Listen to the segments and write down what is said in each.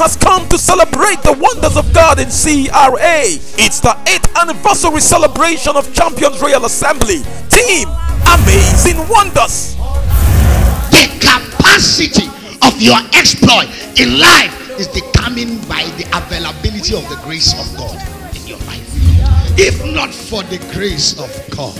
has come to celebrate the wonders of God in CRA. It's the 8th anniversary celebration of Champions Royal Assembly. Team Amazing Wonders. The capacity of your exploit in life is determined by the availability of the grace of God in your life. If not for the grace of God,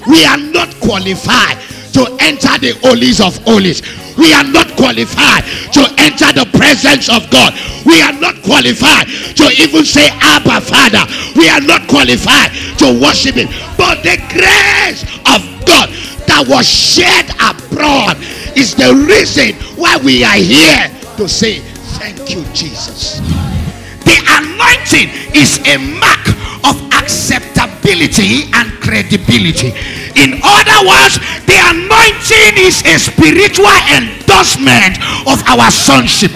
we are not qualified to enter the holies of holies. We are not qualified to enter the presence of God. We are not qualified to even say Abba Father. We are not qualified to worship him. But the grace of God that was shed abroad is the reason why we are here to say thank you, Jesus. The anointing is a mark of acceptability and credibility. In other words, the anointing is a spiritual endorsement of our sonship.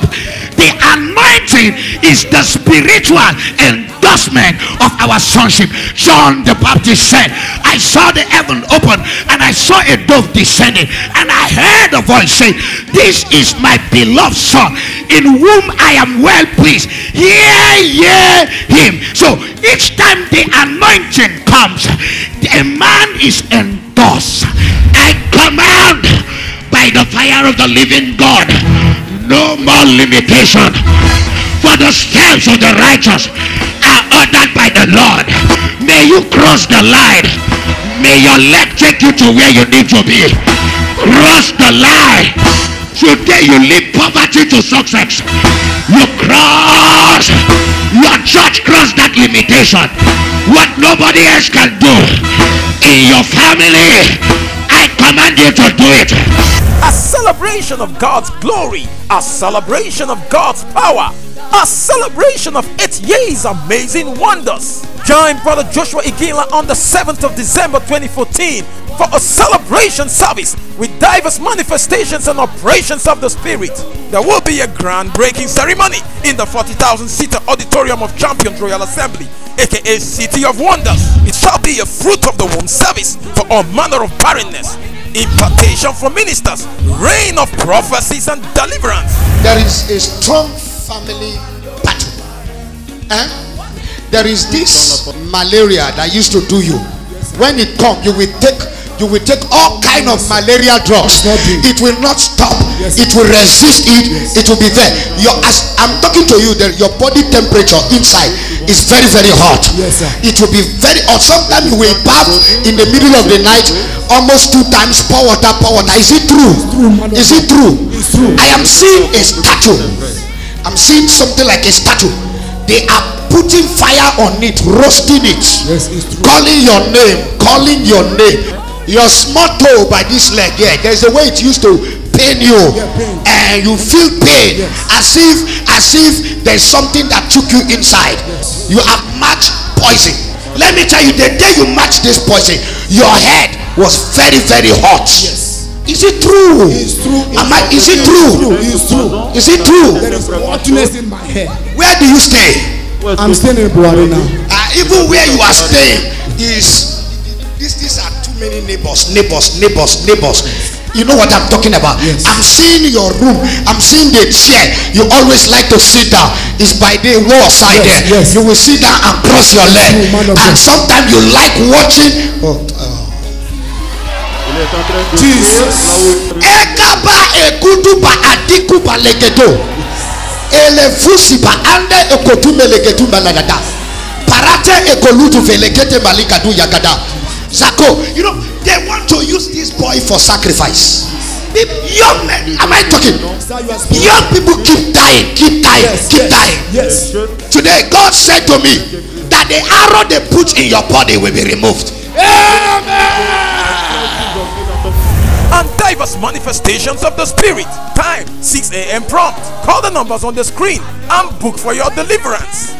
The anointing is the spiritual endorsement of our sonship. John the Baptist said, I saw the heaven open and I saw a dove descending, and I heard a voice say, this is my beloved son in whom I am well pleased. Hear ye him. So each time the anointing comes, a man is endorsed. I command by the fire of the living God, no more limitation, for the steps of the righteous are ordered by the Lord. May you cross the line. May your leg take you to where you need to be. Cross the line. Today you leave poverty to success. You cross. Your church cross that limitation. What nobody else can do in your family, I command you to do it. A celebration of God's glory, a celebration of God's power, a celebration of 8 years amazing wonders. Join Brother Joshua Iginla on the 7th of December 2014 for a celebration service with diverse manifestations and operations of the Spirit. There will be a groundbreaking ceremony in the 40,000-seater auditorium of Champions Royal Assembly, aka City of Wonders. It shall be a fruit of the womb service for all manner of barrenness, impartation for ministers, reign of prophecies and deliverance. There is a strong family battle. There is this malaria that used to do you. When it comes, you will take all kind of malaria drugs. It will not stop. It will resist it. It will be there. As I'm talking to you, your body temperature inside is very, very hot. It will be very hot. Sometimes you will bath in the middle of the night almost 2 times. Pour water. Is it true? Is it true? I am seeing a statue. I'm seeing something like a statue. They are putting fire on it, roasting it, calling your name. Your small toe by this leg, there's a way it used to pain you, and you feel pain, as if there's something that took you inside. You have matched poison. Let me tell you, the day you matched this poison, your head was very, very hot. Is it true? It's true. Is it true? It's true. Is it true? There is hotness in my head. Where do you stay? I'm staying in Buhari now. Even where you are staying is these are too many neighbors. You know what I'm talking about? Yes. I'm seeing your room. I'm seeing the chair you always like to sit down. It's by the wall side there. Yes. You will sit down and cross your leg. And sometimes you like watching. Jesus. Ekaba ekutuba adikuba legedo. Elefusiba ande ekotume legedu balagada. Parate ekolutu velegete malikadu yagada. Zako, you know, they want to use this boy for sacrifice. Young men, am I talking? Young people keep dying. Yes. Today, God said to me that the arrow they put in your body will be removed. Amen. And diverse manifestations of the Spirit. Time 6 a.m. prompt. Call the numbers on the screen and book for your deliverance.